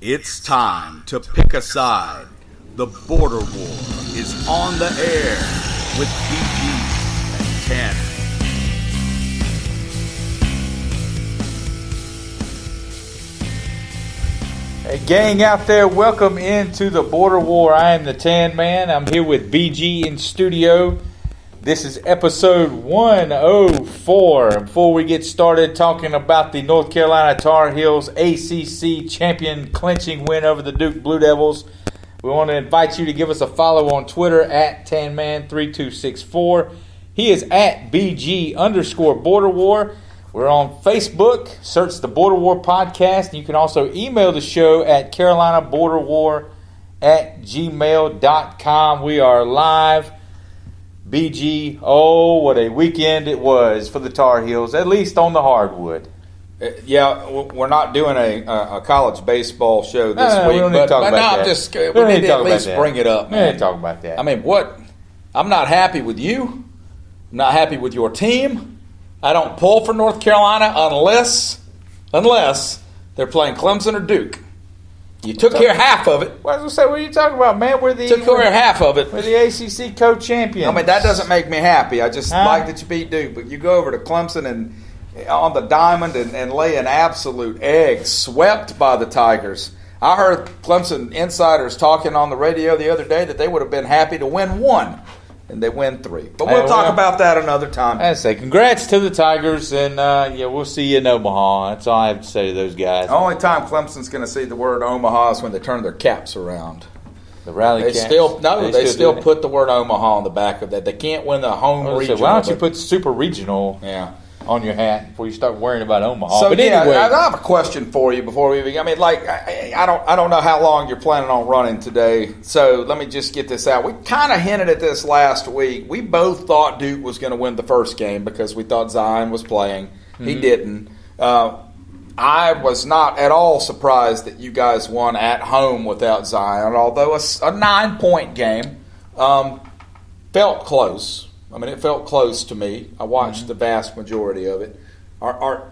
It's time to pick a side. The border war is on the air with BG and TanMan. Hey gang out there, welcome into the border war. I am the TanMan. I'm here with BG in studio. This is episode 104. Before we get started talking about the North Carolina Tar Heels ACC champion clinching win over the Duke Blue Devils, we want to invite you to give us a follow on Twitter at TanMan3264. He is at BG_Border War. We're on Facebook. Search the Border War Podcast. You can also email the show at carolinaborderwar@gmail.com. We are live. BG, oh, what a weekend it was for the Tar Heels, at least on the hardwood. Yeah, we're not doing a college baseball show this week. We don't need to talk about that. We need to at least bring it up, man. We need to talk about that. I mean, what? I'm not happy with you. I'm not happy with your team. I don't pull for North Carolina unless they're playing Clemson or Duke. You took care of half of it. What are you talking about, man? Took care of half of it. We're the ACC co-champions. I mean, that doesn't make me happy. I just like that you beat Duke. But you go over to Clemson and on the diamond and lay an absolute egg, swept by the Tigers. I heard Clemson insiders talking on the radio the other day that they would have been happy to win one. And they win 3. But we'll talk about that another time. I say congrats to the Tigers, and we'll see you in Omaha. That's all I have to say to those guys. The only time Clemson's going to see the word Omaha is when they turn their caps around. The rally caps? They still put the word Omaha on the back of that. They can't win the home regional. Why don't you put super regional on your hat before you start worrying about Omaha? So, anyway, I have a question for you before we begin. I mean, I don't know how long you're planning on running today, so let me just get this out. We kind of hinted at this last week. We both thought Duke was going to win the first game because we thought Zion was playing. Mm-hmm. He didn't. I was not at all surprised that you guys won at home without Zion, although a 9-point game felt close. I mean, it felt close to me. I watched the vast majority of it. Are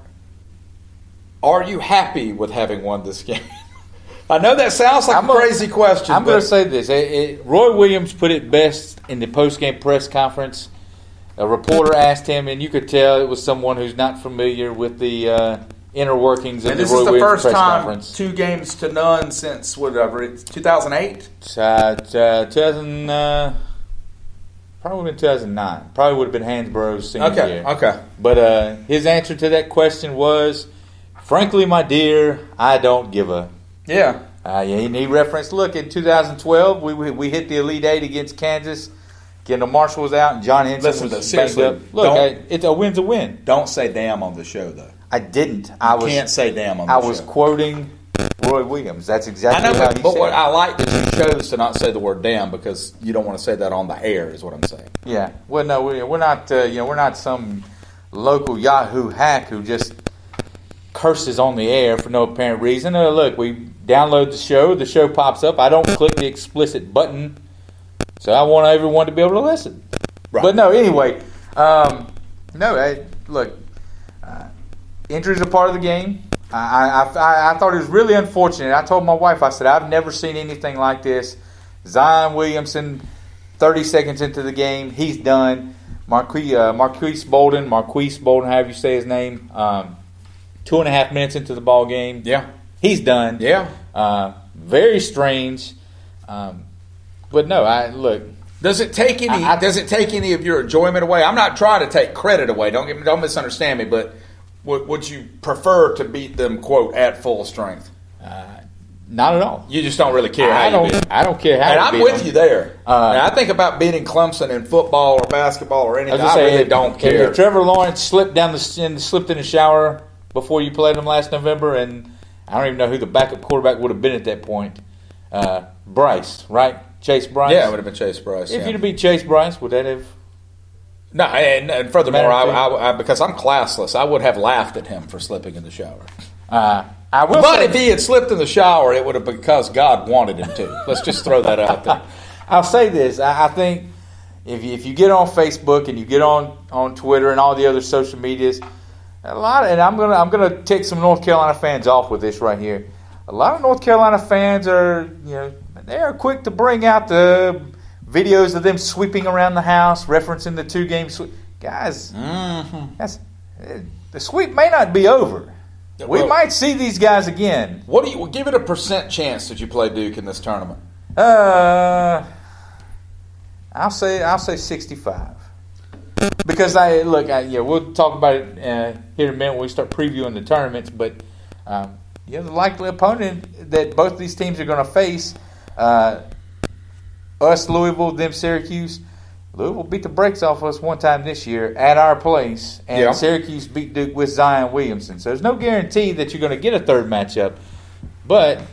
you happy with having won this game? I know that sounds like a crazy question. I'm going to say this. Roy Williams put it best in the post-game press conference. A reporter asked him, and you could tell it was someone who's not familiar with the inner workings of the Roy Williams press conference. This is the first time 2 games to none since, whatever, it's 2008? 2000... Probably in 2009. Probably would have been Hansborough's senior year. Okay. But his answer to that question was, frankly, my dear, I don't give a. Yeah. And he referenced, look, in 2012, we hit the Elite Eight against Kansas. Kendall Marshall was out and John Henson was banged up. Look, it's a win's a win. Don't say damn on the show, though. I didn't. You can't say damn on the show. I was quoting Roy Williams. That's exactly how he said it. But what I like that you chose to not say the word damn because you don't want to say that on the air is what I'm saying. Yeah. Well, no, we're not. We're not some local Yahoo hack who just curses on the air for no apparent reason. Look, we download the show. The show pops up. I don't click the explicit button, so I want everyone to be able to listen. Right. But no, anyway, look, injuries are part of the game. I thought it was really unfortunate. I told my wife, I said, I've never seen anything like this. Zion Williamson, 30 seconds into the game, he's done. Marquise Bolden, however you say his name, 2.5 minutes into the ball game, he's done. Yeah, very strange. But no, look. Does it take any of your enjoyment away? I'm not trying to take credit away. Don't misunderstand me, but. Would you prefer to beat them, quote, at full strength? Not at all. You just don't really care how you beat them. I don't care how and you I'm beat with them. You there. I think about beating Clemson in football or basketball or anything. I really don't care. If Trevor Lawrence slipped in the shower before you played him last November, and I don't even know who the backup quarterback would have been at that point. Bryce, right? Chase Bryce? Yeah, it would have been Chase Bryce. If you'd have beat Chase Bryce, would that have... No, and furthermore, I because I'm classless, I would have laughed at him for slipping in the shower. But if he had slipped in the shower, it would have been because God wanted him to. Let's just throw that out there. I'll say this. I think if you get on Facebook and you get on Twitter and all the other social medias, and I'm gonna tick some North Carolina fans off with this right here. a lot of North Carolina fans are, they are quick to bring out the videos of them sweeping around the house, referencing the 2-game sweep. Guys, the sweep may not be over. We might see these guys again. What do you give it a percent chance that you play Duke in this tournament? I'll say 65. Because we'll talk about it here in a minute when we start previewing the tournaments. But the likely opponent that both these teams are going to face, us, Louisville, them, Syracuse. Louisville beat the brakes off us one time this year at our place, and Syracuse beat Duke with Zion Williamson. So there's no guarantee that you're going to get a third matchup. But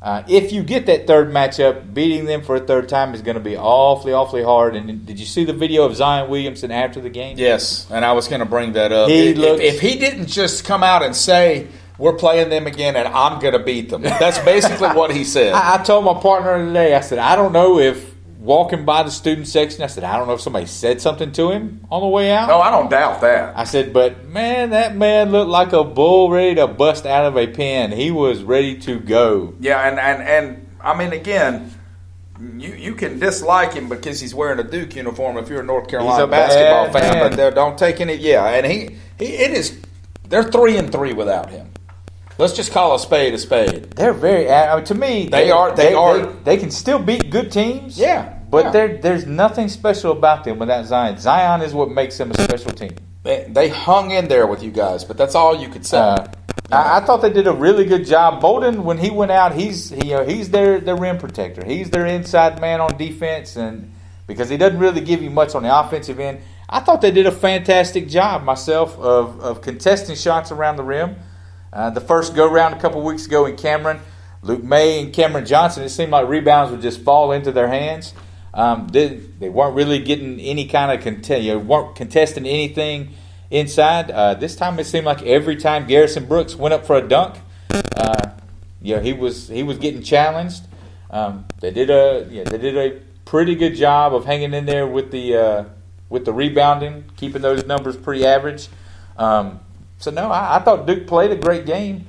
if you get that third matchup, beating them for a third time is going to be awfully, awfully hard. And did you see the video of Zion Williamson after the game? Yes, and I was going to bring that up. If he didn't just come out and say, we're playing them again and I'm going to beat them. That's basically what he said. I told my partner today, I said, I don't know if walking by the student section, I said, I don't know if somebody said something to him on the way out. No, I don't doubt that. I said, but man, that man looked like a bull ready to bust out of a pen. He was ready to go. Yeah, and I mean, again, you can dislike him because he's wearing a Duke uniform if you're a North Carolina basketball fan, but don't take any. Yeah, and they're 3-3 without him. Let's just call a spade a spade. They're very. To me, they can still beat good teams. Yeah, but there's nothing special about them without Zion. Zion is what makes them a special team. They hung in there with you guys, but that's all you could say. I thought they did a really good job. Bolden, when he went out, he's their rim protector. He's their inside man on defense, and because he doesn't really give you much on the offensive end, I thought they did a fantastic job myself of contesting shots around the rim. The first go-round a couple weeks ago in Cameron, Luke May and Cameron Johnson, it seemed like rebounds would just fall into their hands. They weren't really getting any kind of weren't contesting anything inside. This time it seemed like every time Garrison Brooks went up for a dunk, he was getting challenged. They did a pretty good job of hanging in there with the rebounding, keeping those numbers pretty average. So, no, I thought Duke played a great game.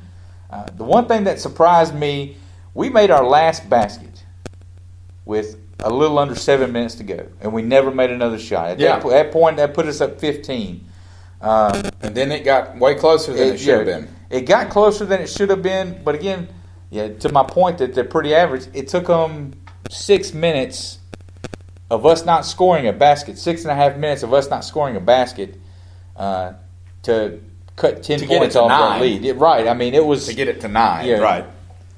The one thing that surprised me, we made our last basket with a little under 7 minutes to go, and we never made another shot. At that point, that put us up 15. And then it got way closer than it should have been. It got closer than it should have been, but again, to my point that they're pretty average, it took them 6 minutes of us not scoring a basket, 6.5 minutes of us not scoring a basket to cut 10 points off that lead. Right. I mean, it was to get it to 9. Right.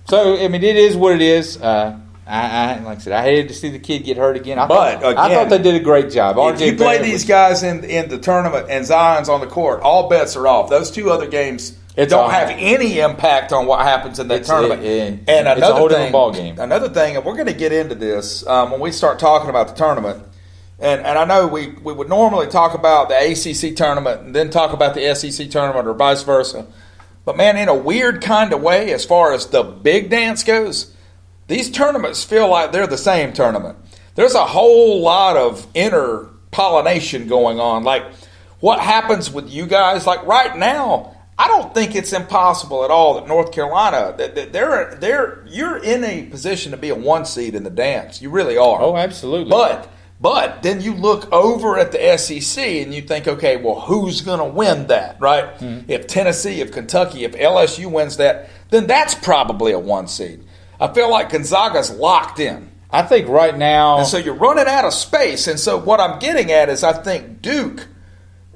So, I mean, it is what it is. Like I said, I hated to see the kid get hurt again. I thought they did a great job. If you play these guys in the tournament and Zion's on the court, all bets are off. Those two other games don't have any impact on what happens in that tournament. And it's a whole different ball game. Another thing, and we're going to get into this when we start talking about the tournament. And I know we would normally talk about the ACC tournament and then talk about the SEC tournament or vice versa. But, man, in a weird kind of way, as far as the big dance goes, these tournaments feel like they're the same tournament. There's a whole lot of inter-pollination going on. Like, what happens with you guys? Like, right now, I don't think it's impossible at all that North Carolina, you're in a position to be a 1 seed in the dance. You really are. Oh, absolutely. But then you look over at the SEC and you think, okay, well, who's going to win that, right? Mm-hmm. If Tennessee, if Kentucky, if LSU wins that, then that's probably a 1 seed. I feel like Gonzaga's locked in. I think right now. And so you're running out of space. And so what I'm getting at is I think Duke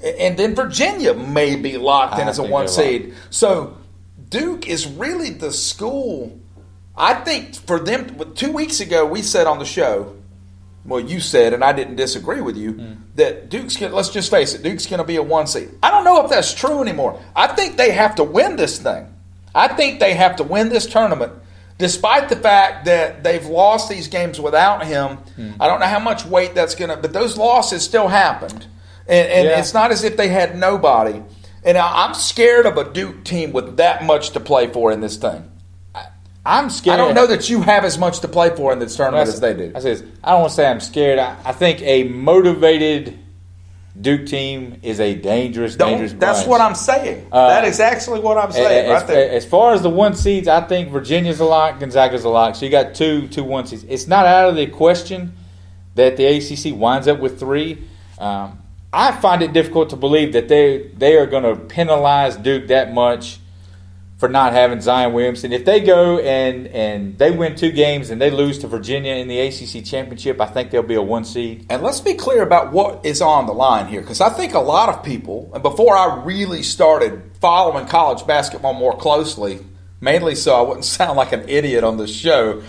and then Virginia may be locked in as a 1 seed. So Duke is really the school. I think for them, 2 weeks ago we said on the show, well, you said, and I didn't disagree with you, that let's just face it, Duke's going to be a 1 seed. I don't know if that's true anymore. I think they have to win this thing. I think they have to win this tournament, despite the fact that they've lost these games without him. I don't know how much weight that's going to, but those losses still happened. And it's not as if they had nobody. And I'm scared of a Duke team with that much to play for in this thing. I'm scared. I don't know that you have as much to play for in this tournament as they do. I don't want to say I'm scared. I think a motivated Duke team is a dangerous That's bunch. what I'm saying. That is actually what I'm saying right there. As far as the 1 seeds, I think Virginia's a lock, Gonzaga's a lock. So you got two 1 seeds. It's not out of the question that the ACC winds up with 3. I find it difficult to believe that they are going to penalize Duke that much for not having Zion Williamson. If they go and they win 2 games and they lose to Virginia in the ACC championship, I think they'll be a 1 seed. And let's be clear about what is on the line here, because I think a lot of people, and before I really started following college basketball more closely, mainly so I wouldn't sound like an idiot on the show,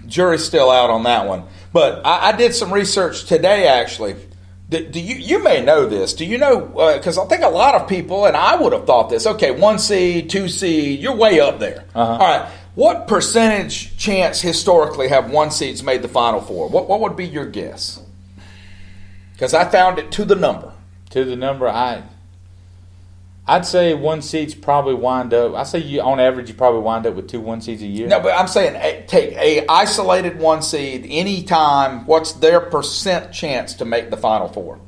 jury's still out on that one. But I did some research today, actually. Do you may know this. Do you know, because I think a lot of people, and I would have thought this, okay, 1 seed, 2 seed, you're way up there. All right, what percentage chance historically have 1 seeds made the Final Four? What would be your guess? Because I found it to the number. To the number, I'd say 1 seeds probably wind up. I say on average you probably wind up with 2 1 seeds a year. No, but I'm saying take a isolated 1 seed anytime. What's their percent chance to make the Final Four?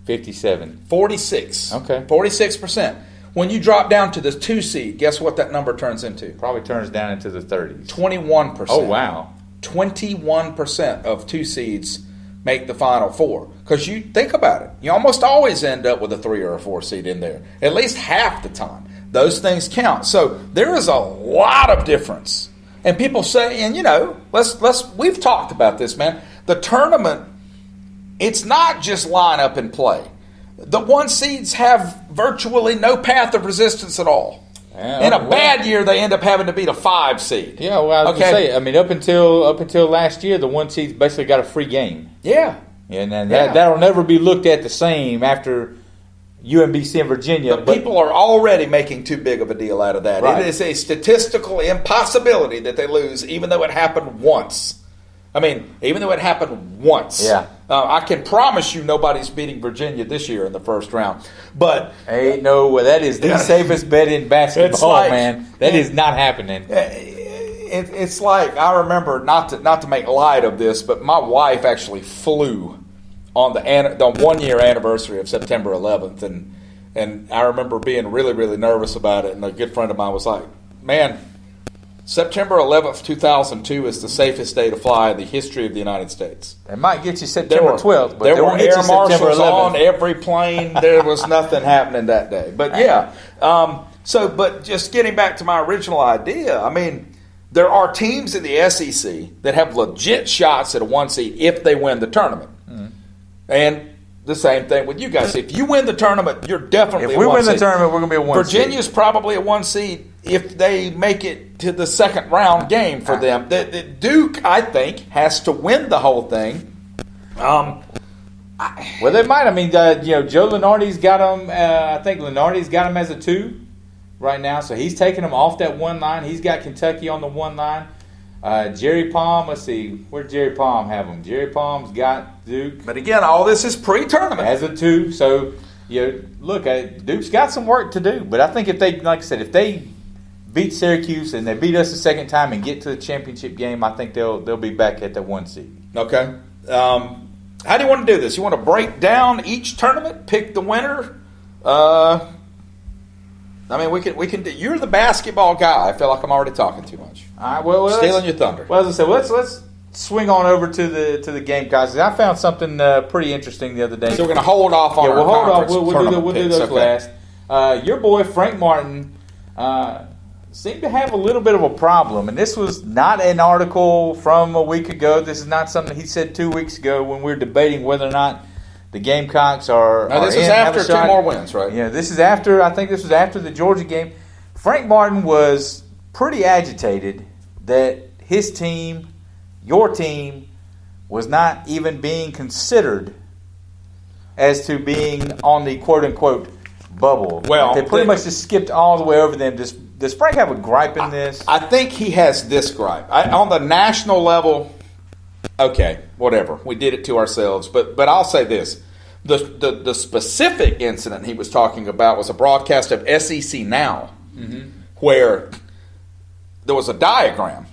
57. 46. Okay. 46%. When you drop down to the 2 seed, guess what that number turns into? Probably turns down into the 30s. 21%. Oh, wow. 21% of 2 seeds make the Final Four. Because you think about it, you almost always end up with a 3 or a 4 seed in there, at least half the time. Those things count. So there is a lot of difference. And people say, and we've talked about this, man. The tournament, it's not just line up and play. The 1 seeds have virtually no path of resistance at all. In a bad year, they end up having to beat a 5 seed. Yeah, well, I was going to say, I mean, up until last year, the 1 seeds basically got a free game. Yeah. And then that'll never be looked at the same after UMBC and Virginia. But people are already making too big of a deal out of that. Right. It is a statistical impossibility that they lose, even though it happened once. I mean, even though it happened once. Yeah. I can promise you nobody's beating Virginia this year in the first round. But that is the safest bet in basketball, man. That is not happening. It's like, I remember, not to make light of this, but my wife actually flew on the 1 year anniversary of September 11th, and I remember being really, really nervous about it. And a good friend of mine was like, "Man, September 11th, 2002 is the safest day to fly in the history of the United States." It might get you September 12th, but there were get air you marshals 11th. on every plane. There was nothing happening that day. But yeah, but just getting back to my original idea, I mean, there are teams in the SEC that have legit shots at a 1 seed if they win the tournament. Mm-hmm. And the same thing with you guys. If you win the tournament, you're definitely a 1 seed. If we win the tournament, we're going to be a 1 seed. Virginia's probably a 1 seed if they make it to the second round game for them. The Duke, I think, has to win the whole thing. Well, they might. I mean, Joe Lunardi's got them. I think Lunardi's got them as a 2 right now, so he's taking them off that 1 line. He's got Kentucky on the 1 line. Jerry Palm, let's see, where'd Jerry Palm have them? Jerry Palm's got Duke. But again, all this is pre-tournament. As a 2, so look, Duke's got some work to do. But I think if they, like I said, if they beat Syracuse and they beat us the second time and get to the championship game, I think they'll be back at the 1 seed. Okay. How do you want to do this? You want to break down each tournament, pick the winner? I mean, we can do. You're the basketball guy. I feel like I'm already talking too much. All right, well, stealing your thunder. Well, as I said, let's swing on over to the Gamecocks. I found something pretty interesting the other day. So we're going to hold off on. Yeah, we'll hold off. We'll do those last. Your boy Frank Martin seemed to have a little bit of a problem, and this was not an article from a week ago. This is not something he said 2 weeks ago when we were debating whether or not the Gamecocks are. Now, this is after 2 more wins, right? Yeah, this is after. I think this was after the Georgia game. Frank Martin was pretty agitated that his team, your team, was not even being considered as to being on the quote-unquote bubble. Well, they pretty much just skipped all the way over them. Does Frank have a gripe in this? I think he has this gripe. On the national level, okay, whatever. We did it to ourselves. But I'll say this. The specific incident he was talking about was a broadcast of SEC Now, where there was a diagram.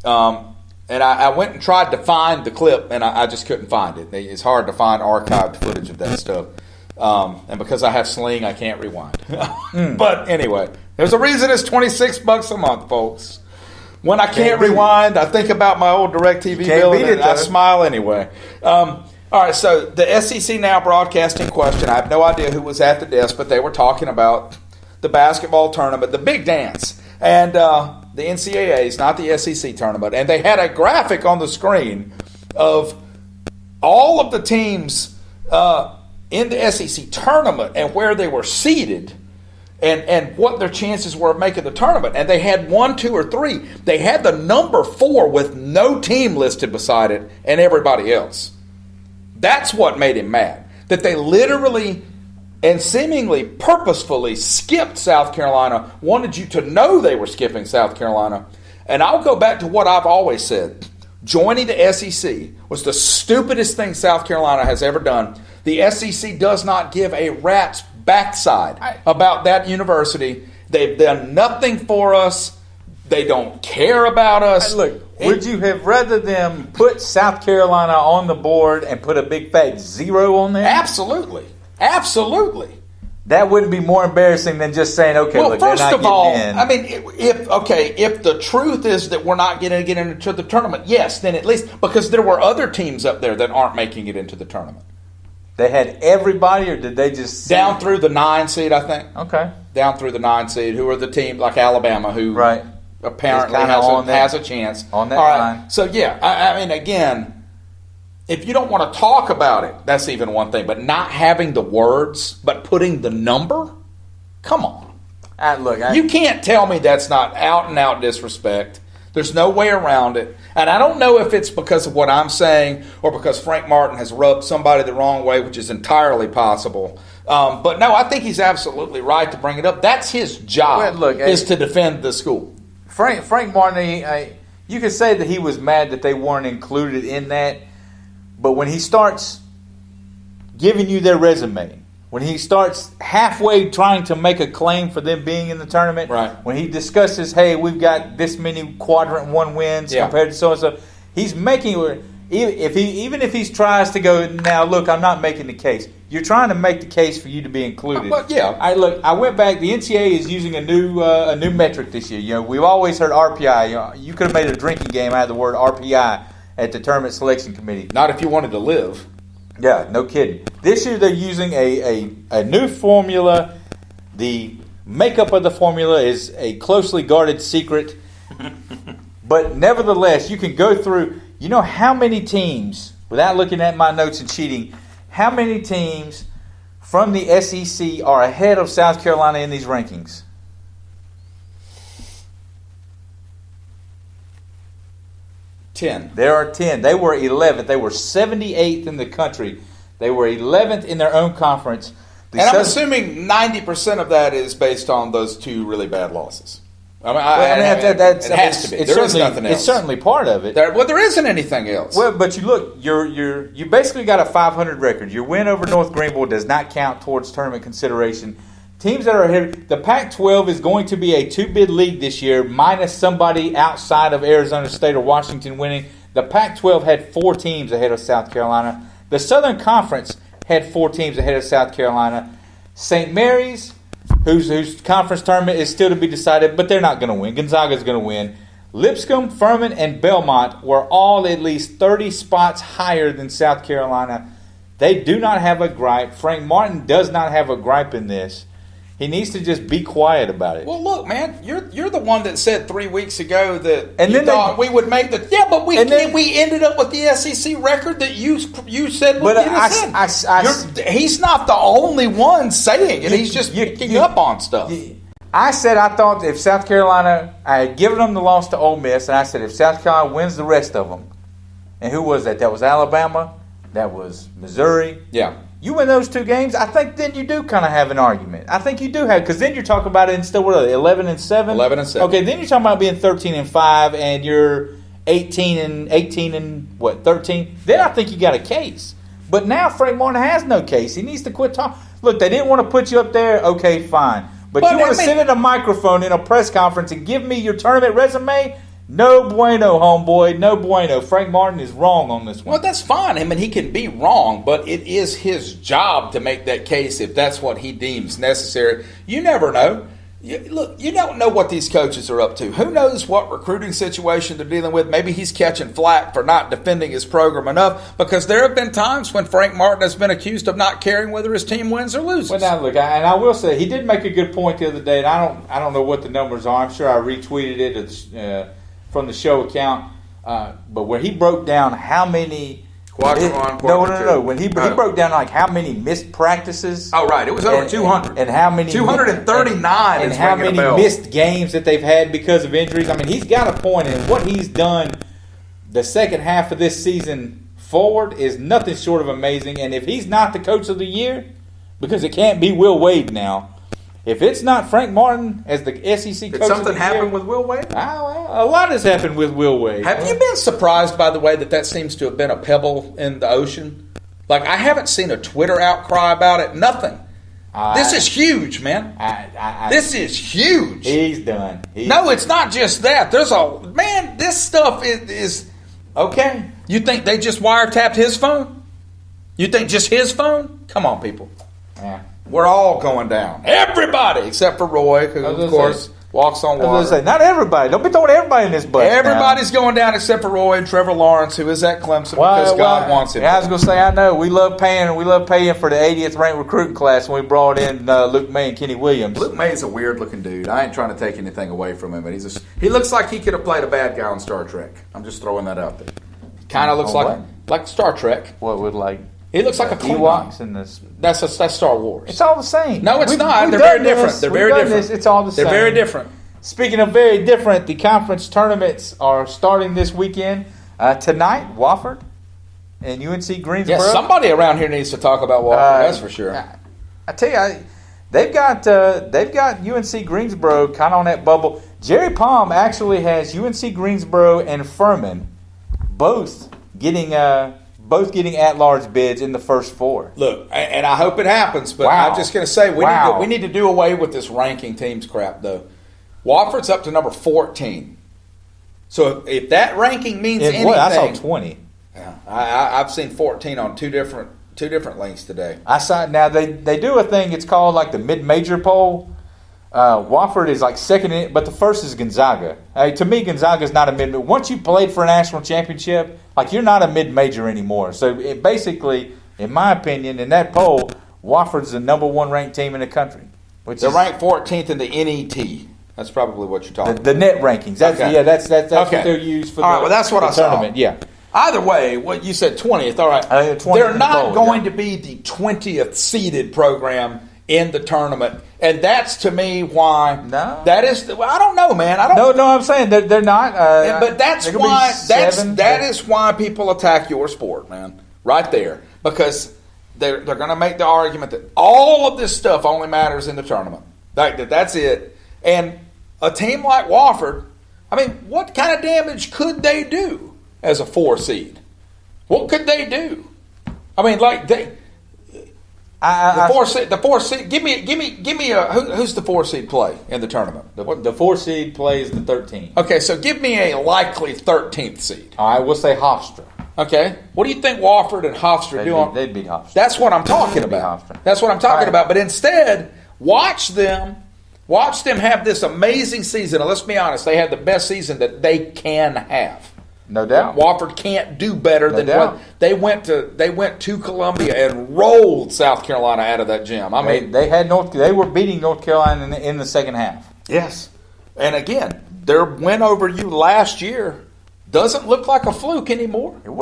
And And I went and tried to find the clip, and I just couldn't find it. It's hard to find archived footage of that stuff. And because I have Sling, I can't rewind. But anyway, there's a reason it's $26 a month, folks. When I can't rewind, I think about my old DirecTV bill, and I smile anyway. All right, so the SEC Now broadcasting question. I have no idea who was at the desk, but they were talking about the basketball tournament, the big dance, and the NCAAs, not the SEC tournament. And they had a graphic on the screen of all of the teams in the SEC tournament and where they were seated and what their chances were of making the tournament. And they had 1, 2, or 3. They had the number 4 with no team listed beside it and everybody else. That's what made him mad. That they literally and seemingly purposefully skipped South Carolina, wanted you to know they were skipping South Carolina. And I'll go back to what I've always said. Joining the SEC was the stupidest thing South Carolina has ever done. The SEC does not give a rat's backside about that university. They've done nothing for us. They don't care about us. Would you have rather them put South Carolina on the board and put a big fat 0 on there? Absolutely. Absolutely. That wouldn't be more embarrassing than just saying, okay, well, look, first they're not of all, getting in. I mean, if the truth is that we're not going to get into the tournament, yes, then at least, because there were other teams up there that aren't making it into the tournament. They had everybody, or did they just... Down through the 9 seed, I think. Okay. Down through the 9 seed, who are the team like Alabama, who apparently has a chance. On that line. So, yeah, I mean, again... If you don't want to talk about it, that's even one thing. But not having the words, but putting the number? Come on. You can't tell me that's not out-and-out disrespect. There's no way around it. And I don't know if it's because of what I'm saying or because Frank Martin has rubbed somebody the wrong way, which is entirely possible. But no, I think he's absolutely right to bring it up. That's his job, is to defend the school. Frank Martin, you could say that he was mad that they weren't included in that. But when he starts giving you their resume, when he starts halfway trying to make a claim for them being in the tournament, when he discusses, hey, we've got this many quadrant 1 wins compared to so-and-so, he's making, even if he tries to go, now look, I'm not making the case. You're trying to make the case for you to be included. I went back. The NCAA is using a new metric this year. You know, we've always heard RPI. You could have made a drinking game out of the word RPI at the Tournament Selection Committee. Not if you wanted to live. Yeah, no kidding. This year they're using a new formula. The makeup of the formula is a closely guarded secret. But nevertheless, you can go through, you know how many teams, without looking at my notes and cheating, how many teams from the SEC are ahead of South Carolina in these rankings? 10. There are 10. They were 11th. They were 78th in the country. They were 11th in their own conference. I'm assuming 90% of that is based on those 2 really bad losses. It has to be. There is nothing else. It's certainly part of it. There isn't anything else. Well, but you look, you basically got a 500 record. Your win over North Greenville does not count towards tournament consideration. Teams that are ahead, the Pac-12 is going to be a 2-bid league this year, minus somebody outside of Arizona State or Washington winning. The Pac-12 had 4 teams ahead of South Carolina. The Southern Conference had 4 teams ahead of South Carolina. St. Mary's, whose conference tournament is still to be decided, but they're not going to win. Gonzaga's going to win. Lipscomb, Furman, and Belmont were all at least 30 spots higher than South Carolina. They do not have a gripe. Frank Martin does not have a gripe in this. He needs to just be quiet about it. Well, look, man, you're the one that said 3 weeks ago that you thought we would make the... Yeah, but we ended up with the SEC record that you said would get us in. He's not the only one saying it. He's just picking up on stuff. I said I thought if South Carolina... I had given them the loss to Ole Miss, and I said if South Carolina wins the rest of them... And who was that? That was Alabama. That was Missouri. Yeah. You win those 2 games, I think then you do kind of have an argument. I think you do have, because then you're talking about it instead, what are they, 11-7? 11-7. Okay, then you're talking about being 13-5 and you're 18 and what, 13? Then I think you got a case. But now Frank Martin has no case. He needs to quit talking. Look, they didn't want to put you up there. Okay, fine. But you want to sit in a microphone in a press conference and give me your tournament resume? No bueno, homeboy. No bueno. Frank Martin is wrong on this one. Well, that's fine. I mean, he can be wrong, but it is his job to make that case if that's what he deems necessary. You never know. Look, you don't know what these coaches are up to. Who knows what recruiting situation they're dealing with? Maybe he's catching flack for not defending his program enough, because there have been times when Frank Martin has been accused of not caring whether his team wins or loses. Well, now look, and I will say he did make a good point the other day. And I don't know what the numbers are. I'm sure I retweeted it from the show account, but where he broke down how many. No. When he broke down like how many missed practices. Oh, right. It was over 200. And how many 239 and how many missed games that they've had because of injuries. I mean, he's got a point, and what he's done the second half of this season forward is nothing short of amazing. And if he's not the coach of the year, because it can't be Will Wade now, if it's not Frank Martin as the SEC coach, did something happen with Will Wade? A lot has happened with Will Wade. Have you been surprised by the way that seems to have been a pebble in the ocean? Like, I haven't seen a Twitter outcry about it. Nothing. This is huge, man. This is huge. He's done. It's not just that. This stuff is okay. You think they just wiretapped his phone? You think just his phone? Come on, people. Yeah. We're all going down. Everybody except for Roy, who, of course, walks on water. I was going to say, not everybody. Don't be throwing everybody in this bus. Everybody's going down except for Roy and Trevor Lawrence, who is at Clemson because God wants him. I was going to say, I know. We love paying for the 80th ranked recruiting class when we brought in Luke May and Kenny Williams. Luke May is a weird-looking dude. I ain't trying to take anything away from him, but he looks like he could have played a bad guy on Star Trek. I'm just throwing that out there. Kind of looks like Star Trek. What would like... He looks like a Ewoks in this. That's Star Wars. It's all the same. No, it's not. They're very different. They're very different. It's all the same. They're very different. Speaking of very different, the conference tournaments are starting this weekend. Tonight, Wofford and UNC Greensboro. Yeah, somebody around here needs to talk about Wofford. That's for sure. I tell you, they've got UNC Greensboro kind of on that bubble. Jerry Palm actually has UNC Greensboro and Furman both getting at-large bids in the first four. Look, and I hope it happens, but I'm just going to say we need to do away with this ranking teams crap, though. Wofford's up to number 14. So if that ranking means anything... I saw 20. Yeah, I've seen 14 on two different links today. I saw. Now, they do a thing, it's called like the mid-major poll. Wofford is like second in it, but the first is Gonzaga. To me, Gonzaga is not a mid. Once you played for a national championship, like you're not a mid-major anymore. So it basically, in my opinion, in that poll, Wofford's the number one ranked team in the country. They're ranked 14th in the NET. That's probably what you're talking about. The net rankings. That's okay. That's what they're used for. All right, well, that's what I tournament. Saw. Yeah. Either way, what you said 20th. All right, 20th they're not going to be the 20th seeded program in the tournament, and that's to me why. No, that is. I don't know, man. No. I'm saying they're not. But that's why. That is why people attack your sport, man. Right there, because they're going to make the argument that all of this stuff only matters in the tournament. That's it. And a team like Wofford, I mean, what kind of damage could they do as a 4 seed? What could they do? I mean, like the 4 seed. Give me a who's the 4 seed play in the tournament? The 4 seed plays the 13. Okay, so give me a likely 13th seed. All right, we'll say Hofstra. Okay, what do you think Wofford and Hofstra do? They'd beat Hofstra. That's what I'm talking about. That's what I'm talking about. But instead, watch them have this amazing season. And let's be honest, they had the best season that they can have. No doubt. Wofford can't do better than what they went to Columbia and rolled South Carolina out of that gym. I mean, they were beating North Carolina in the second half. Yes. And again, their win over you last year doesn't look like a fluke anymore. And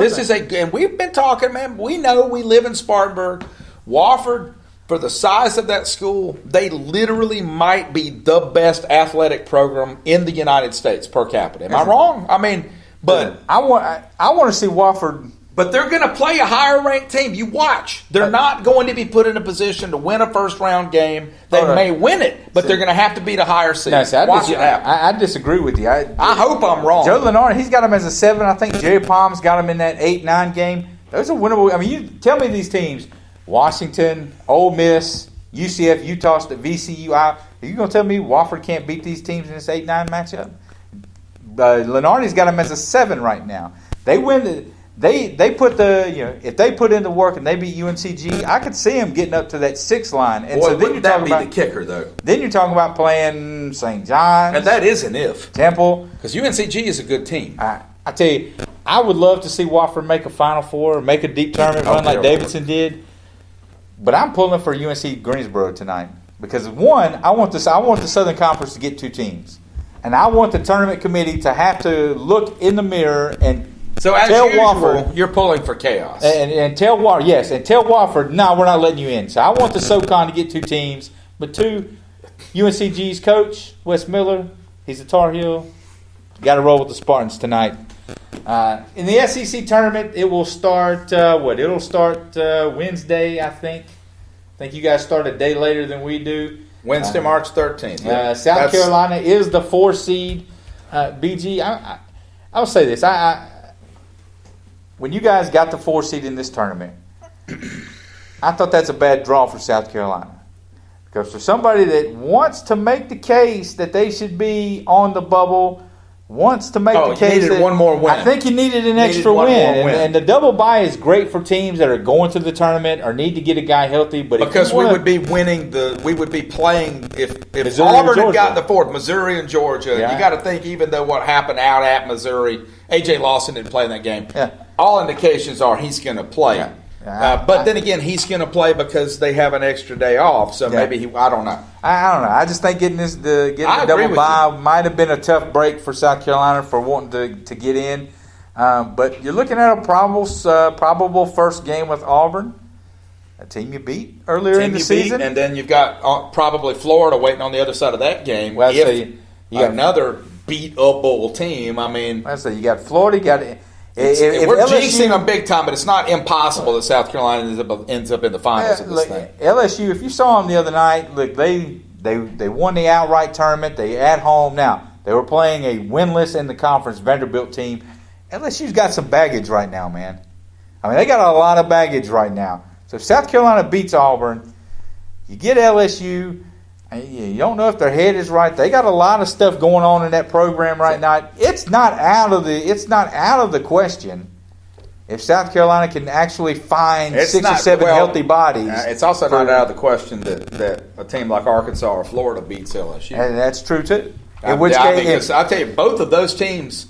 we've been talking, man. We know we live in Spartanburg. Wofford, for the size of that school, they literally might be the best athletic program in the United States per capita. Am I wrong? I mean, but I want to see Wofford. But they're going to play a higher ranked team. You watch. They're not going to be put in a position to win a first round game. They may win it, but they're going to have to beat a higher seed. No, I disagree with you. I hope I'm wrong. Joe Lenard, he's got him as a 7. I think Jerry Palm's got him in that 8-9 game. Those are winnable. I mean, you tell me these teams: Washington, Ole Miss, UCF, Utah State, VCU. Are you going to tell me Wofford can't beat these teams in this 8-9 matchup? Lenardi's got them as a 7 right now. They win. They put if they put in the work and they beat UNCG, I could see them getting up to that 6 line. And Boy, so then wouldn't that be the kicker, though? Then you're talking about playing St. John's. And that is an if. Temple. Because UNCG is a good team. I tell you, I would love to see Wofford make a Final Four, make a deep tournament run like Davidson did. But I'm pulling for UNC Greensboro tonight because, one, I want the Southern Conference to get 2 teams. And I want the tournament committee to have to look in the mirror and so as tell usual, Wofford, you're pulling for chaos. And tell Wofford, no, we're not letting you in. So I want the SoCon to get 2 teams, but 2, UNCG's coach, Wes Miller, he's a Tar Heel. Got to roll with the Spartans tonight. In the SEC tournament, it will start, It'll start Wednesday, I think. I think you guys start a day later than we do. Wednesday, March 13th. South Carolina is the 4 seed. BG, I'll say this. When you guys got the 4 seed in this tournament, I thought that's a bad draw for South Carolina. Because for somebody that wants to make the case that they should be on the bubble, wants to make the case you needed that one more win. I think you needed an extra win. And the double bye is great for teams that are going to the tournament or need to get a guy healthy. But because we would be winning we would be playing if Auburn had gotten the 4th, Missouri and Georgia. Yeah. You got to think, even though what happened out at Missouri, AJ Lawson didn't play in that game. Yeah. All indications are he's going to play. Yeah. But then again, he's going to play because they have an extra day off. So maybe I don't know. I don't know. I just think getting the double bye might have been a tough break for South Carolina for wanting to get in. But you're looking at a probable first game with Auburn, a team you beat earlier in the season. And then you've got probably Florida waiting on the other side of that game. Well, you got another beat-up team. I mean, you got Florida, you got we're jinxing them big time, but it's not impossible that South Carolina ends up in the finals of this thing. LSU, if you saw them the other night, look, they won the outright tournament. They at home. Now, they were playing a winless in the conference Vanderbilt team. LSU's got some baggage right now, man. I mean, they got a lot of baggage right now. So if South Carolina beats Auburn, you get LSU. You don't know if their head is right. They got a lot of stuff going on in that program right now. It's not out of the question if South Carolina can actually find 6 or 7 healthy bodies. It's also not out of the question that a team like Arkansas or Florida beats LSU. And that's true too. Because I'll tell you, both of those teams,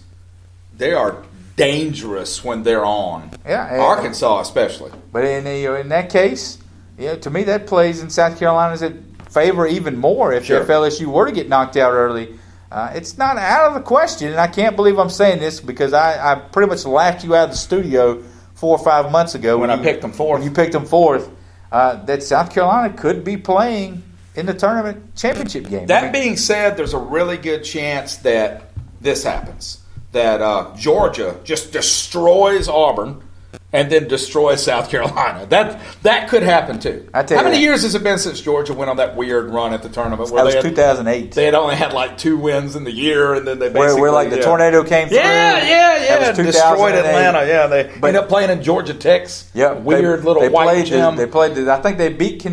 they are dangerous when they're on. Yeah, Arkansas especially. But in that case, to me that plays in South Carolina's favor even more if LSU were to get knocked out early. It's not out of the question, and I can't believe I'm saying this because I pretty much laughed you out of the studio 4 or 5 months ago when I picked them 4th. When you picked them 4th, that South Carolina could be playing in the tournament championship game. That being said, there's a really good chance that this happens, that Georgia just destroys Auburn and then destroy South Carolina. That could happen too. How many years has it been since Georgia went on that weird run at the tournament? That was 2008. They had only had like 2 wins in the year, and then they basically where like the tornado came through. Yeah. Destroyed Atlanta. Yeah, they ended up playing in Georgia Tech's weird little white gym. They played. I think they beat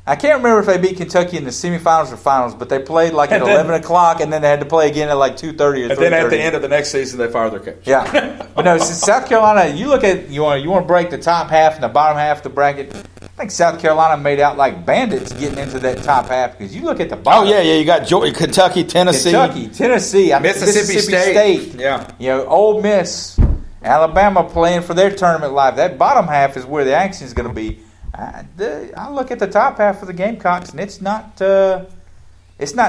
I can't remember if they beat Kentucky in the semifinals or finals, but they played like at 11 o'clock, and then they had to play again at like 2:30 or 3:30. And then at the end of the next season, they fired their coach. Yeah. But no, South Carolina, you look at, you want to break the top half and the bottom half of the bracket. I think South Carolina made out like bandits getting into that top half because you look at the bottom. Oh, yeah. You got Kentucky, Tennessee, Mississippi State. Yeah. Ole Miss, Alabama playing for their tournament live. That bottom half is where the action is going to be. I look at the top half of the Gamecocks, and it's not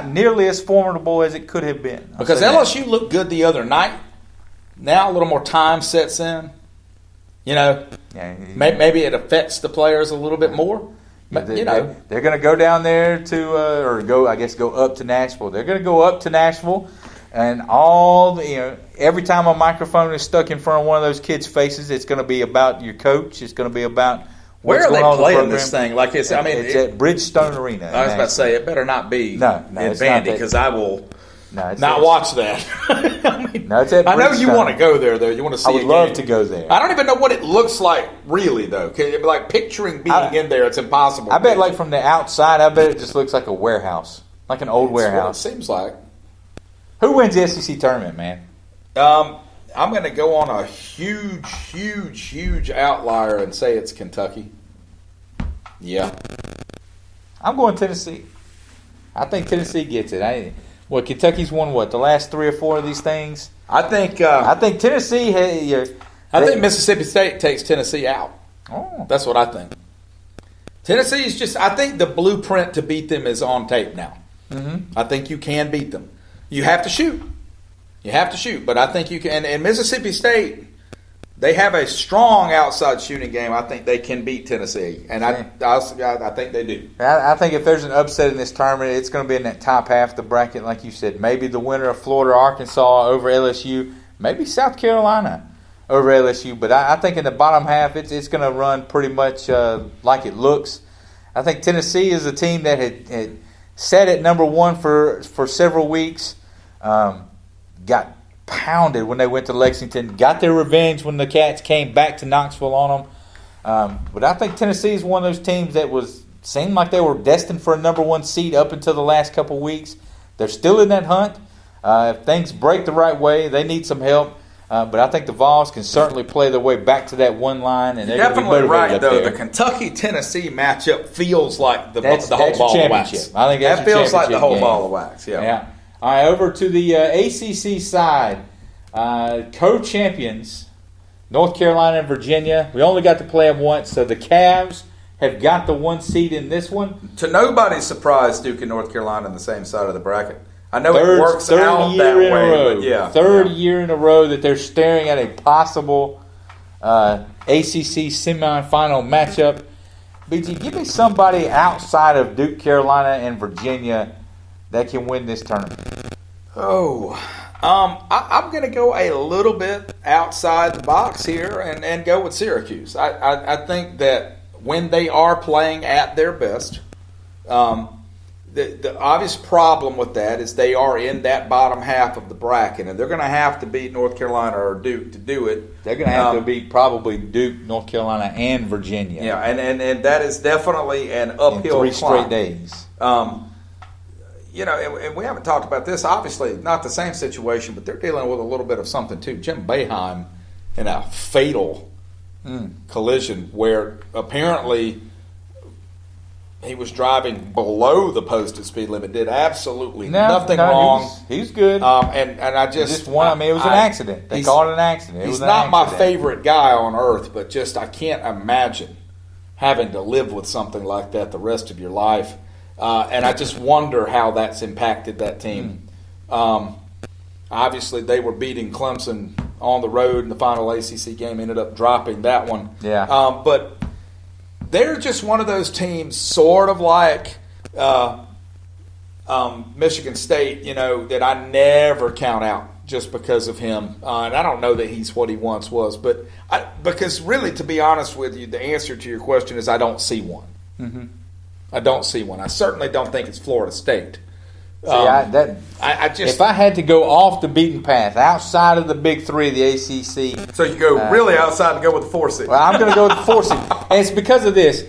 nearly as formidable as it could have been. Because LSU looked good the other night. Now a little more time sets in. Maybe it affects the players a little bit more. But, they're going to go down there to go up to Nashville. They're going to go up to Nashville, and every time a microphone is stuck in front of one of those kids' faces, it's going to be about your coach. It's going to be about where are they playing this thing? Like it's at Bridgestone Arena. I was about to say it better not be in Vandy because I will not watch that. I know you want to go there though. You want to see. I would love to go there. I don't even know what it looks like really though. Like picturing being in there, it's impossible. I bet like from the outside, I bet it just looks like a warehouse, like an old warehouse. What it seems like. Who wins the SEC tournament, man? I'm going to go on a huge outlier and say it's Kentucky. Yeah. I'm going Tennessee. I think Tennessee gets it. Kentucky's won the last 3 or 4 of these things? I think Tennessee. I think Mississippi State takes Tennessee out. Oh. That's what I think. Tennessee is just. I think the blueprint to beat them is on tape now. Mm-hmm. I think you can beat them. You have to shoot. But I think you can. And Mississippi State, they have a strong outside shooting game. I think they can beat Tennessee, and I think they do. I think if there's an upset in this tournament, it's going to be in that top half of the bracket, like you said. Maybe the winner of Florida, Arkansas over LSU. Maybe South Carolina over LSU. But I think in the bottom half, it's going to run pretty much like it looks. I think Tennessee is a team that had sat at number 1 for several weeks. Got pounded when they went to Lexington. Got their revenge when the Cats came back to Knoxville on them. But I think Tennessee is one of those teams that seemed like they were destined for a number 1 seed up until the last couple weeks. They're still in that hunt. If things break the right way, they need some help. But I think the Vols can certainly play their way back to that 1 line. And they're definitely right, though. There. The Kentucky-Tennessee matchup feels like the whole that's ball your of wax. championship. I think that feels like the whole game. ball of wax. Yeah. All right, over to the ACC side. Co-champions, North Carolina and Virginia. We only got to play them once, so the Cavs have got the 1 seed in this one. To nobody's surprise, Duke and North Carolina on the same side of the bracket. I know it works out that way, but yeah. Third year in a row that they're staring at a possible ACC semifinal matchup. BG, give me somebody outside of Duke, Carolina, and Virginia that can win this tournament. I'm going to go a little bit outside the box here and go with Syracuse. I think that when they are playing at their best, the obvious problem with that is they are in that bottom half of the bracket, and they're going to have to beat North Carolina or Duke to do it. They're going to have to beat probably Duke, North Carolina, and Virginia. Yeah, and that is definitely an uphill in 3 climb. straight days. And we haven't talked about this. Obviously, not the same situation, but they're dealing with a little bit of something too. Jim Boeheim in a fatal collision where apparently he was driving below the posted speed limit. Did absolutely nothing wrong. He's good. And I it was an accident. They called it an accident. He's not my favorite guy on earth, but just I can't imagine having to live with something like that the rest of your life. And I just wonder how that's impacted that team. Obviously, they were beating Clemson on the road in the final ACC game, ended up dropping that one. Yeah. But they're just one of those teams, sort of like Michigan State, that I never count out just because of him. And I don't know that he's what he once was. But because really, to be honest with you, the answer to your question is I don't see one. Mm-hmm. I don't see one. I certainly don't think it's Florida State. If I had to go off the beaten path, outside of the big 3 of the ACC. So you go really outside and go with the 4 seed. Well, I'm going to go with the 4 seed. And it's because of this.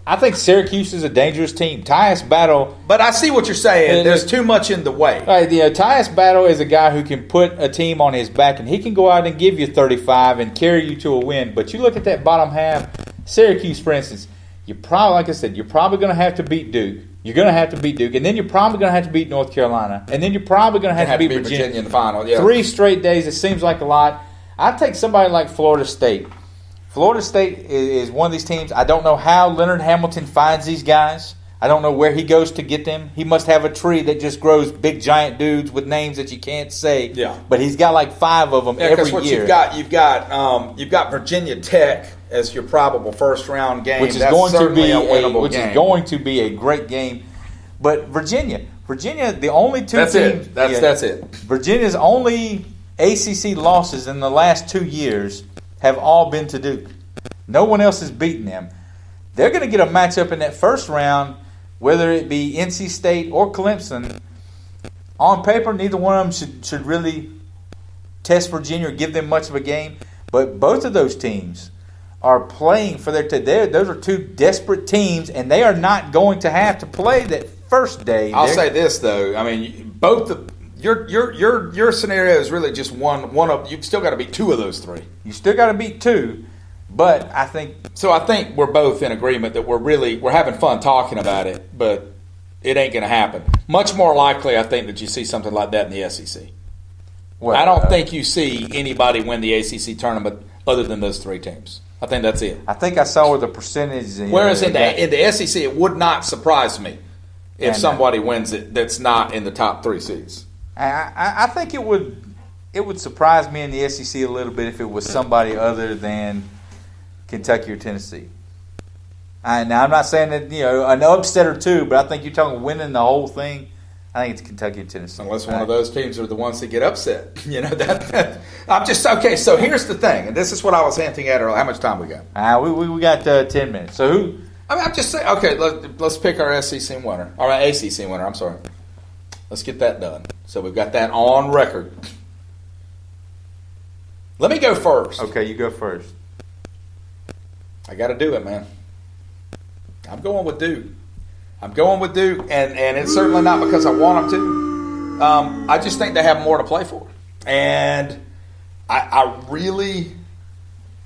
I think Syracuse is a dangerous team. Tyus Battle. But I see what you're saying. There's too much in the way. Right, Tyus Battle is a guy who can put a team on his back, and he can go out and give you 35 and carry you to a win. But you look at that bottom half, Syracuse, for instance, you're probably going to have to beat Duke. You're going to have to beat Duke, and then you're probably going to have to beat North Carolina, and then you're probably going to have to beat Virginia in the final. Yeah. 3 straight days. It seems like a lot. I'd take somebody like Florida State. Florida State is one of these teams. I don't know how Leonard Hamilton finds these guys. I don't know where he goes to get them. He must have a tree that just grows big giant dudes with names that you can't say. Yeah. But he's got like 5 of them every year. You've got Virginia Tech as your probable first round game, which is going to be going to be a great game. But Virginia, the only 2 teams. That's it. Virginia's only ACC losses in the last 2 years have all been to Duke. No one else has beaten them. They're going to get a matchup in that first round, whether it be NC State or Clemson. On paper, neither one of them should really test Virginia or give them much of a game. But both of those teams are playing for their those are 2 desperate teams, and they are not going to have to play that first day. I'll say this, though. I mean, Your scenario is really just one of you've still got to beat 2 of those 3. You still got to beat 2, but I think we're both in agreement that we're having fun talking about it, but it ain't going to happen. Much more likely, I think, that you see something like that in the SEC. Well, I don't think you see anybody win the ACC tournament other than those 3 teams. I think that's it. I think I saw where the percentage. Whereas in the SEC, it would not surprise me if somebody wins it that's not in the top 3 seeds. I think it would surprise me in the SEC a little bit if it was somebody other than Kentucky or Tennessee. Now I'm not saying that an upset or 2, but I think you're talking winning the whole thing. I think it's Kentucky and Tennessee. Unless one of those teams are the ones that get upset. I'm just okay. So here's the thing, and this is what I was hinting at earlier. How much time we got? We got 10 minutes. So who? I'm just saying. Okay, let's pick our SEC winner. All right, ACC winner. I'm sorry. Let's get that done. So we've got that on record. Let me go first. Okay, you go first. I got to do it, man. I'm going with Duke. And it's certainly not because I want them to. I just think they have more to play for. And I really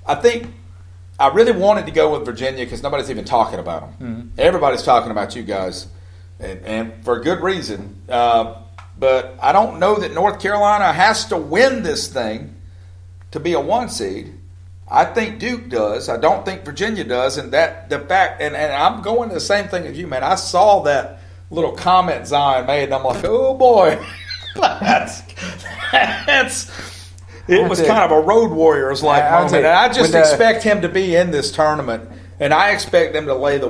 wanted to go with Virginia because nobody's even talking about them. Mm-hmm. Everybody's talking about you guys, and for good reason. But I don't know that North Carolina has to win this thing to be a 1 seed. I think Duke does. I don't think Virginia does, and that the fact. And I'm going to the same thing as you, man. I saw that little comment Zion made, and I'm like, oh boy, it was kind of a Road Warriors like moment. And I just expect him to be in this tournament, and I expect them to lay the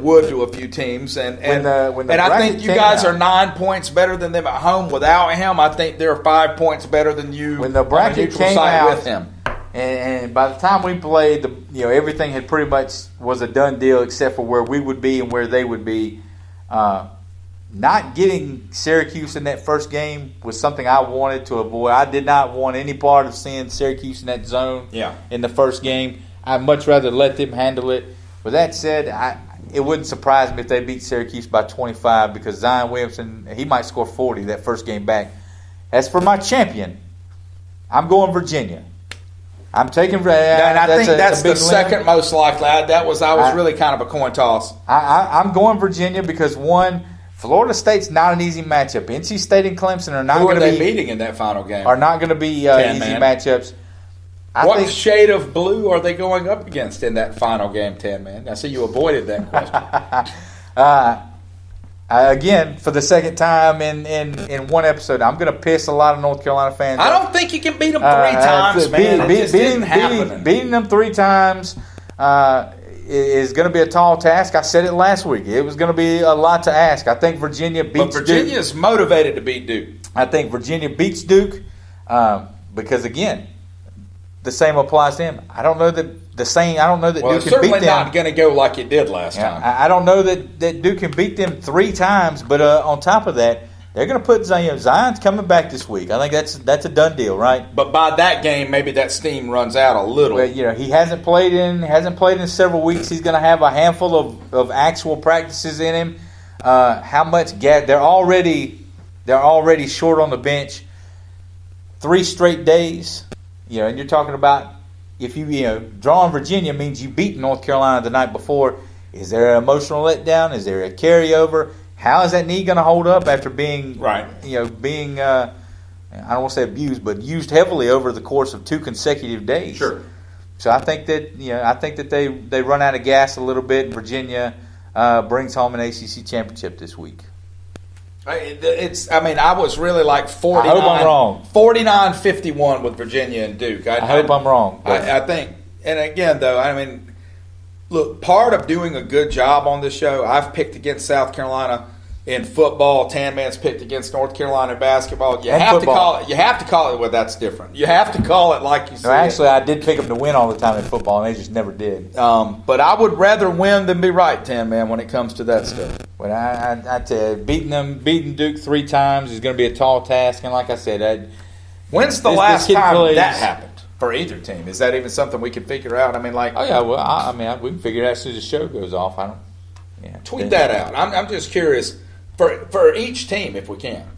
wood to a few teams. And I think you guys are 9 points better than them at home without him. I think they're 5 points better than you when the bracket came out with him. And by the time we played, everything had pretty much was a done deal except for where we would be and where they would be. Not getting Syracuse in that first game was something I wanted to avoid. I did not want any part of seeing Syracuse in that zone in the first game. I'd much rather let them handle it. With that said, it wouldn't surprise me if they beat Syracuse by 25 because Zion Williamson, he might score 40 that first game back. As for my champion, I'm going Virginia. I'm taking, and I think that's the second most likely. I was really kind of a coin toss. I'm going Virginia because one, Florida State's not an easy matchup. NC State and Clemson are not going to be. Who are they beating in that final game? Are not going to be easy matchups. What shade of blue are they going up against in that final game, TanMan? I see you avoided that question. Again, for the second time in one episode, I'm going to piss a lot of North Carolina fans off. I don't think you can beat them 3 times, man. Beating them 3 times is going to be a tall task. I said it last week. It was going to be a lot to ask. I think Virginia beats Duke. But Virginia's motivated to beat Duke. I think Virginia beats Duke because, again, the same applies to him. I don't know that Duke can beat them. It's certainly not going to go like it did last time. I don't know that Duke can beat them 3 times, but on top of that, they're going to put Zion. Zion's coming back this week. I think that's a done deal, right? But by that game, maybe that steam runs out a little. Well, he hasn't played in several weeks. He's going to have a handful of actual practices in him. How much gap? They're already short on the bench. 3 straight days. And you're talking about if you drawing Virginia means you beat North Carolina the night before. Is there an emotional letdown? Is there a carryover? How is that knee going to hold up after being I don't want to say abused, but used heavily over the course of 2 consecutive days? Sure. So I think that they run out of gas a little bit, and Virginia brings home an ACC championship this week. I was really like 49. I hope I'm wrong. 49-51 with Virginia and Duke. I hope I'm wrong. I think, and again, though, look, part of doing a good job on this show, I've picked against South Carolina in football. TanMan's picked against North Carolina in basketball. You have to call it. Well, that's different. You have to call it like you said. Actually, I did pick them to win all the time in football, and they just never did. But I would rather win than be right, TanMan, when it comes to that stuff. But I tell you, beating Duke 3 times is going to be a tall task, and like I said, when's the last time that happened for either team? Is that even something we can figure out? We can figure it out as soon as the show goes off. Tweet that out. I'm just curious for each team if we can.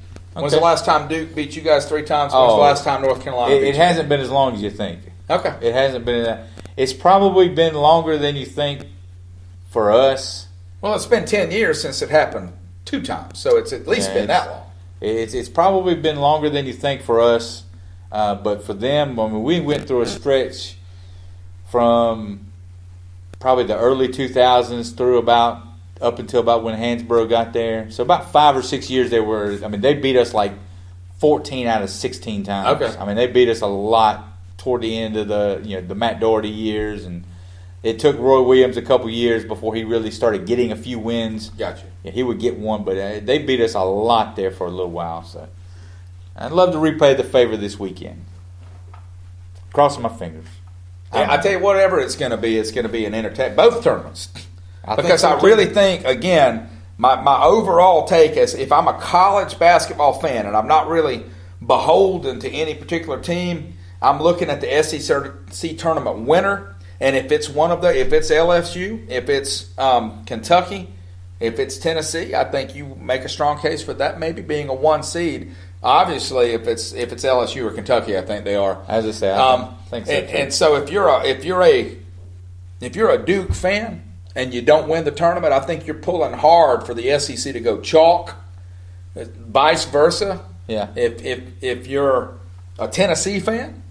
When's the last time Duke beat you guys 3 times? When's the last time North Carolina beat you? It hasn't been as long as you think. Okay. It hasn't been. It's probably been longer than you think for us. Well, it's been 10 years since it happened 2 times, so it's at least been that long. It's probably been longer than you think for us, but for them, I mean, we went through a stretch from probably the early 2000s through up until about when Hansborough got there. So about 5 or 6 years they beat us like 14 out of 16 times. Okay. I mean, they beat us a lot toward the end of the Matt Doherty years, and it took Roy Williams a couple years before he really started getting a few wins. Gotcha. Yeah, he would get one, but they beat us a lot there for a little while. So I'd love to replay the favor this weekend. Crossing my fingers. Yeah, I tell you, whatever it's going to be an entertainment. Both tournaments. Because I so, really think, again, my overall take is if I'm a college basketball fan and I'm not really beholden to any particular team, I'm looking at the SEC tournament winner. And if it's if it's LSU, if it's Kentucky, if it's Tennessee, I think you make a strong case for that maybe being a 1 seed. Obviously, if it's LSU or Kentucky, I think they are. As I say, I think so too. And so if you're a Duke fan and you don't win the tournament, I think you're pulling hard for the SEC to go chalk. Vice versa. Yeah. If you're a Tennessee fan,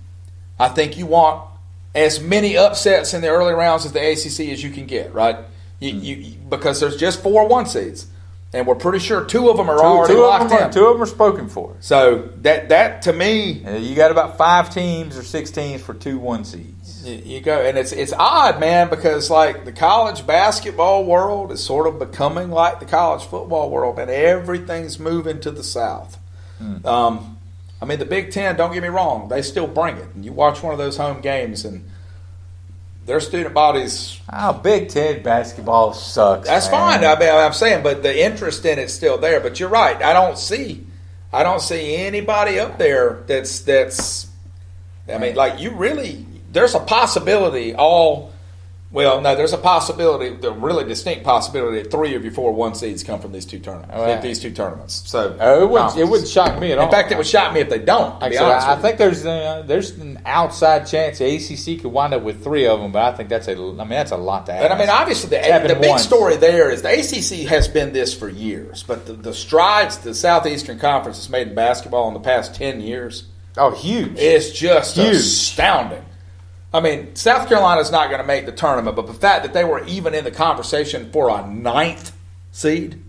I think you want as many upsets in the early rounds of the ACC as you can get, right? Because there's just 4 1 seeds, and we're pretty sure 2 of them are already locked in. 2 of them are spoken for. So that to me, you got about 5 teams or 6 teams for 2 1 seeds. You go, and it's odd, man, because like the college basketball world is sort of becoming like the college football world, and everything's moving to the South. I mean, the Big Ten, don't get me wrong, they still bring it. And you watch one of those home games, and their student bodies. Oh, Big Ten basketball sucks. That's fine. I'm saying, but the interest in it's still there. But you're right. I don't see anybody up there that's. I mean, like you really. There's a possibility. There's a possibility. The really distinct possibility that 3 of your 4 1 seeds come from these 2 tournaments. Right. These 2 tournaments. So it wouldn't shock me at all. In fact, it would shock me if they don't. To be honest I with think there's an outside chance the ACC could wind up with 3 of them, but I think that's a lot to ask. And I mean, obviously, the big story there is the ACC has been this for years, but the strides the Southeastern Conference has made in basketball in the past 10 years. Oh, huge! It's just astounding. I mean, South Carolina's not going to make the tournament, but the fact that they were even in the conversation for a 9th seed,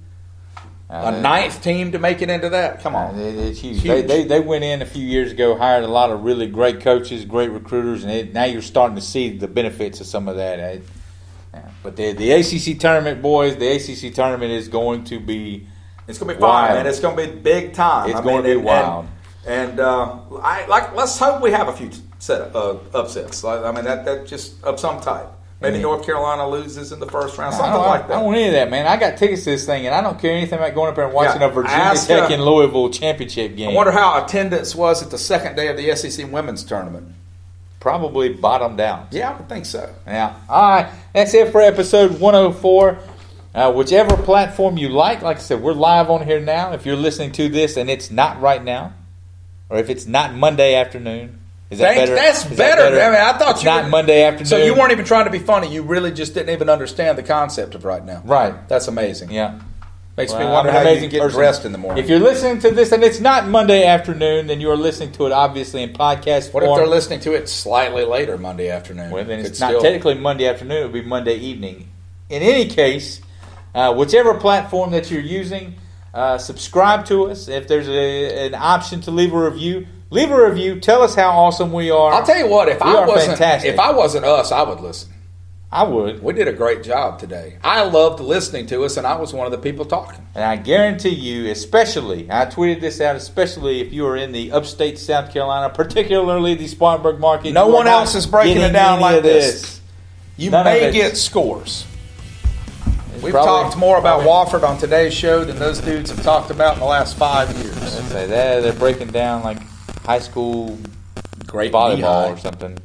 a 9th team to make it into that, come on. It's huge. They went in a few years ago, hired a lot of really great coaches, great recruiters, and now you're starting to see the benefits of some of that. But the ACC tournament, boys, the ACC tournament is going to be It's going to be fun, man. It's going to be big time. It's going to be wild. And let's hope we have a few set of upsets. I mean, that just of some type. Maybe North Carolina loses in the first round, something like that. I don't want any of that, man. I got tickets to this thing, and I don't care anything about going up there and watching a Virginia Tech and Louisville championship game. I wonder how attendance was at the second day of the SEC women's tournament. Probably bottomed out. Yeah, I would think so. Yeah. All right. That's it for episode 104. Whichever platform you like I said, we're live on here now. If you're listening to this and it's not right now, or if it's not Monday afternoon, is that better? That's better. I mean, I thought it's not Monday afternoon. So you weren't even trying to be funny. You really just didn't even understand the concept of right now. Right. That's amazing. Yeah. Makes me wonder how you get dressed in the morning. If you're listening to this and it's not Monday afternoon, then you are listening to it obviously in podcast form. What if they're listening to it slightly later Monday afternoon? Well, then it's not technically Monday afternoon. It would be Monday evening. In any case, whichever platform that you're using, subscribe to us. If there's an option to leave a review, leave a review. Tell us how awesome we are. I'll tell you what. If I wasn't us, I would listen. I would. We did a great job today. I loved listening to us, and I was one of the people talking. And I guarantee you, especially, I tweeted this out, especially if you are in the upstate South Carolina, particularly the Spartanburg market. No one else is breaking it down like this. You may get scores. We've talked more about Wofford on today's show than those dudes have talked about in the last 5 years. They're breaking down like high school volleyball or something.